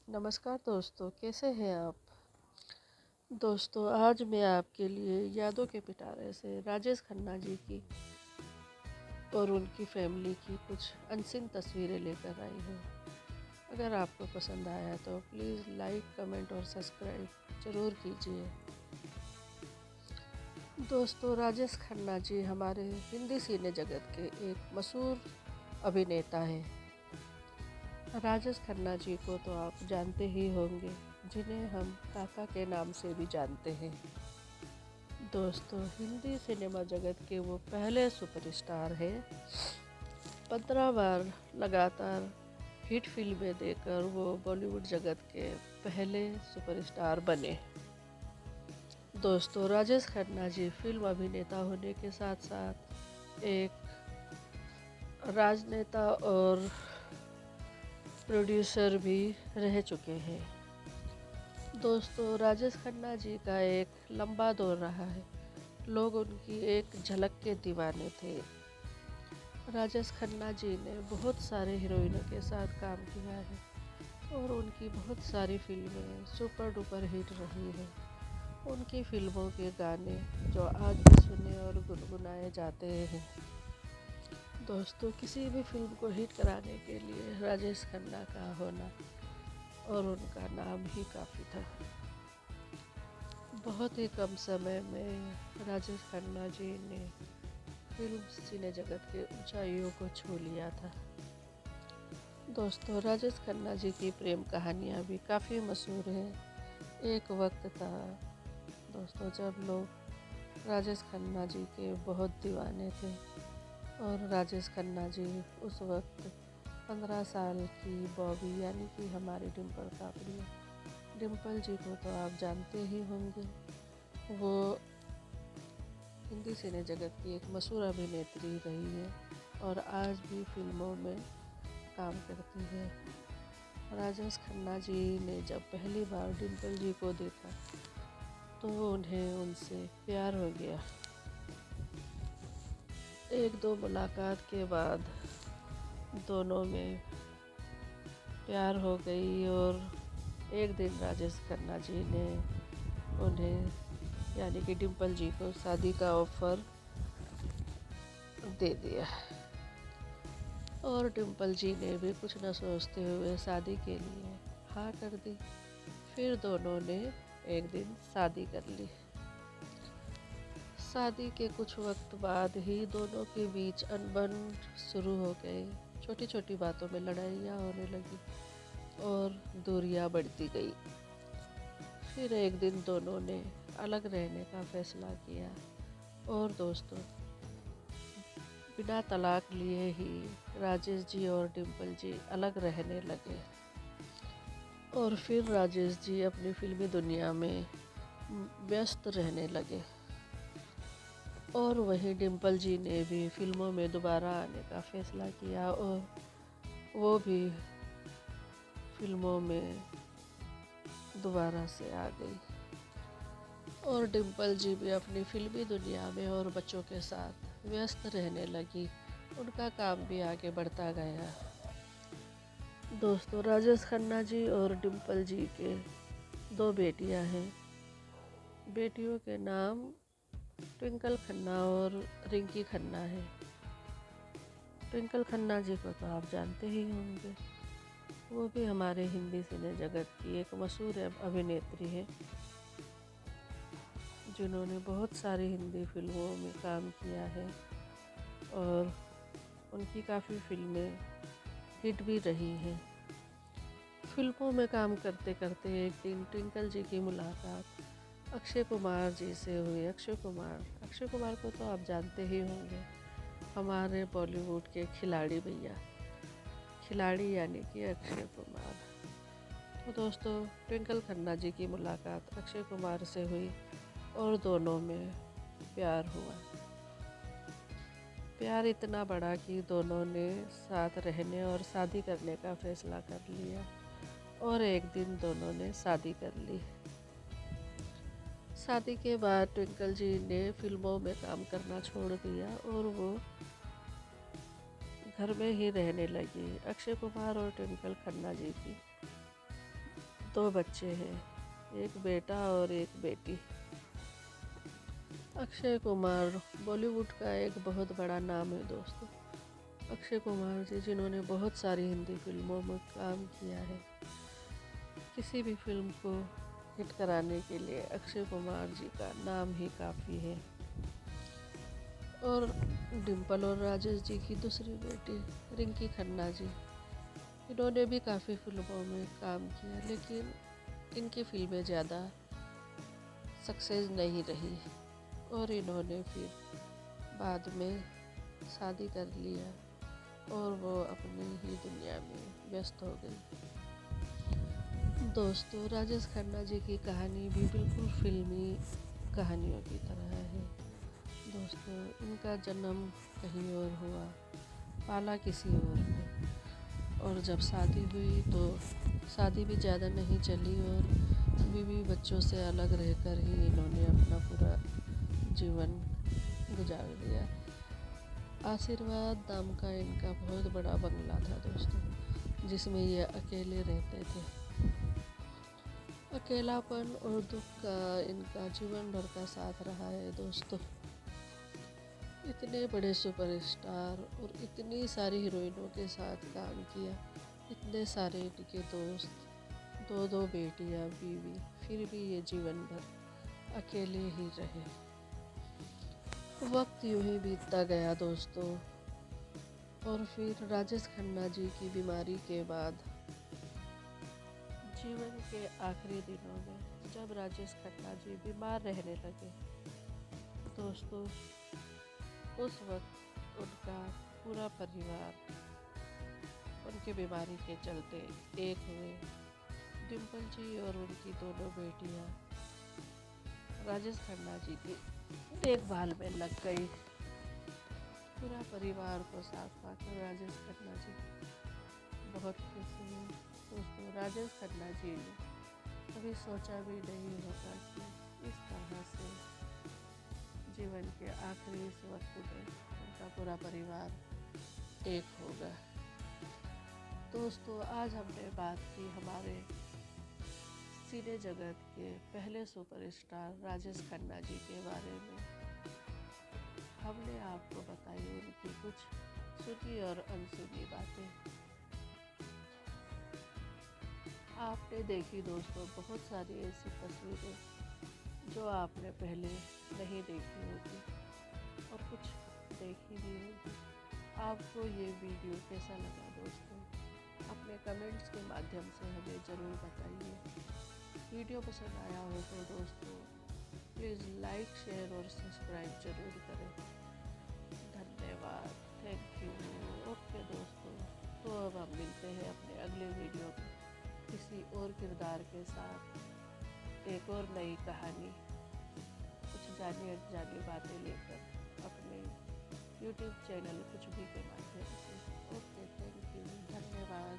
नमस्कार दोस्तों, कैसे हैं आप। दोस्तों, आज मैं आपके लिए यादों के पिटारे से राजेश खन्ना जी की और उनकी फैमिली की कुछ अनसीन तस्वीरें लेकर आई हूँ। अगर आपको पसंद आया तो प्लीज़ लाइक, कमेंट और सब्सक्राइब ज़रूर कीजिए। दोस्तों, राजेश खन्ना जी हमारे हिंदी सिने जगत के एक मशहूर अभिनेता हैं। राजेश खन्ना जी को तो आप जानते ही होंगे, जिन्हें हम काका के नाम से भी जानते हैं। दोस्तों, हिंदी सिनेमा जगत के वो पहले सुपरस्टार हैं। 15 बार लगातार हिट फिल्में देकर वो बॉलीवुड जगत के पहले सुपरस्टार बने। दोस्तों, राजेश खन्ना जी फिल्म अभिनेता होने के साथ साथ एक राजनेता और प्रोड्यूसर भी रह चुके हैं। दोस्तों, राजेश खन्ना जी का एक लंबा दौर रहा है। लोग उनकी एक झलक के दीवाने थे। राजेश खन्ना जी ने बहुत सारे हीरोइनों के साथ काम किया है और उनकी बहुत सारी फिल्में सुपर डुपर हिट रही हैं। उनकी फिल्मों के गाने जो आज भी सुने और गुनगुनाए जाते हैं। दोस्तों, किसी भी फिल्म को हिट कराने के लिए राजेश खन्ना का होना और उनका नाम ही काफ़ी था। बहुत ही कम समय में राजेश खन्ना जी ने फिल्म सिने जगत के ऊंचाइयों को छू लिया था। दोस्तों, राजेश खन्ना जी की प्रेम कहानियाँ भी काफ़ी मशहूर हैं। एक वक्त था दोस्तों जब लोग राजेश खन्ना जी के बहुत दीवाने थे और राजेश खन्ना जी उस वक्त 15 साल की बॉबी यानी कि हमारी डिम्पल कापड़ी, डिम्पल जी को तो आप जानते ही होंगे। वो हिंदी सिने जगत की एक मशहूर अभिनेत्री रही है और आज भी फिल्मों में काम करती है। राजेश खन्ना जी ने जब पहली बार डिम्पल जी को देखा तो उन्हें उनसे प्यार हो गया। एक दो मुलाकात के बाद दोनों में प्यार हो गई और एक दिन राजेश खन्ना जी ने उन्हें यानी कि डिम्पल जी को शादी का ऑफ़र दे दिया और डिम्पल जी ने भी कुछ न सोचते हुए शादी के लिए हाँ कर दी। फिर दोनों ने एक दिन शादी कर ली। शादी के कुछ वक्त बाद ही दोनों के बीच अनबन शुरू हो गई। छोटी छोटी बातों में लड़ाइयाँ होने लगी और दूरियां बढ़ती गई। फिर एक दिन दोनों ने अलग रहने का फैसला किया और दोस्तों, बिना तलाक लिए ही राजेश जी और डिम्पल जी अलग रहने लगे और फिर राजेश जी अपनी फिल्मी दुनिया में व्यस्त रहने लगे और वहीं डिम्पल जी ने भी फिल्मों में दोबारा आने का फैसला किया और वो भी फिल्मों में दोबारा से आ गई और डिम्पल जी भी अपनी फिल्मी दुनिया में और बच्चों के साथ व्यस्त रहने लगी। उनका काम भी आगे बढ़ता गया। दोस्तों, राजेश खन्ना जी और डिम्पल जी के दो बेटियां हैं। बेटियों के नाम ट्विंकल खन्ना और रिंकी खन्ना है। ट्विंकल खन्ना जी को तो आप जानते ही होंगे। वो भी हमारे हिंदी सिने जगत की एक मशहूर अभिनेत्री है, जिन्होंने बहुत सारी हिंदी फिल्मों में काम किया है और उनकी काफ़ी फिल्में हिट भी रही हैं। फिल्मों में काम करते करते एक दिन ट्विंकल जी की मुलाकात अक्षय कुमार जी से हुई। अक्षय कुमार को तो आप जानते ही होंगे, हमारे बॉलीवुड के खिलाड़ी भैया, खिलाड़ी यानी कि अक्षय कुमार। तो दोस्तों, ट्विंकल खन्ना जी की मुलाकात अक्षय कुमार से हुई और दोनों में प्यार हुआ। प्यार इतना बड़ा कि दोनों ने साथ रहने और शादी करने का फैसला कर लिया और एक दिन दोनों ने शादी कर ली। शादी के बाद ट्विंकल जी ने फिल्मों में काम करना छोड़ दिया और वो घर में ही रहने लगी। अक्षय कुमार और ट्विंकल खन्ना जी की दो बच्चे हैं, एक बेटा और एक बेटी। अक्षय कुमार बॉलीवुड का एक बहुत बड़ा नाम है दोस्तों। अक्षय कुमार जी जिन्होंने बहुत सारी हिंदी फिल्मों में काम किया है। किसी भी फिल्म को हिट कराने के लिए अक्षय कुमार जी का नाम ही काफ़ी है। और डिम्पल और राजेश जी की दूसरी बेटी रिंकी खन्ना जी, इन्होंने भी काफ़ी फिल्मों में काम किया, लेकिन इनकी फिल्में ज़्यादा सक्सेस नहीं रही और इन्होंने फिर बाद में शादी कर लिया और वो अपनी ही दुनिया में व्यस्त हो गई। दोस्तों, राजेश खन्ना जी की कहानी भी बिल्कुल फिल्मी कहानियों की तरह है। दोस्तों, इनका जन्म कहीं और हुआ, पाला किसी और ने, और जब शादी हुई तो शादी भी ज़्यादा नहीं चली और बीवी बच्चों से अलग रहकर ही इन्होंने अपना पूरा जीवन गुजार दिया। आशीर्वाद नाम का इनका बहुत बड़ा बंगला था दोस्तों, जिसमें ये अकेले रहते थे। अकेलापन और दुख का इनका जीवन भर का साथ रहा है दोस्तों। इतने बड़े सुपरस्टार और इतनी सारी हीरोइनों के साथ काम किया, इतने सारे इनके दोस्त, दो बेटियां, बीवी, फिर भी ये जीवन भर अकेले ही रहे। वक्त यूं ही बीतता गया दोस्तों, और फिर राजेश खन्ना जी की बीमारी के बाद जीवन के आखिरी दिनों में जब राजेश खन्ना जी बीमार रहने लगे दोस्तों, उस वक्त उनका पूरा परिवार उनकी बीमारी के चलते एक हुए। डिम्पल जी और उनकी दोनों बेटियां राजेश खन्ना जी की देखभाल में लग गई। पूरा परिवार को साथ पाकर राजेश खन्ना जी बहुत खुश हुए। दोस्तों, राजेश खन्ना जी ने कभी सोचा भी नहीं होगा कि इस तरह से जीवन के आखिरी इस वक्त में उनका पूरा परिवार एक होगा। दोस्तों, आज हमने बात की हमारे सिने जगत के पहले सुपरस्टार राजेश खन्ना जी के बारे में। हमने आपको बताई उनकी कुछ सुनी और अनसुनी बातें। आपने देखी दोस्तों बहुत सारी ऐसी तस्वीरें जो आपने पहले नहीं देखी होगी और कुछ देखी भी होगी। आपको ये वीडियो कैसा लगा दोस्तों? अपने कमेंट्स के माध्यम से हमें ज़रूर बताइए। वीडियो पसंद आया हो तो दोस्तों प्लीज़ लाइक, शेयर और सब्सक्राइब ज़रूर करें। धन्यवाद, थैंक यू। ओके दोस्तों, तो अब हम मिलते हैं अपने अगले वीडियो में किसी और किरदार के साथ, एक और नई कहानी, कुछ जानी अनजानी बातें लेकर अपने YouTube चैनल कुछ भी के माध्यम से। ओके, थैंक यू, धन्यवाद।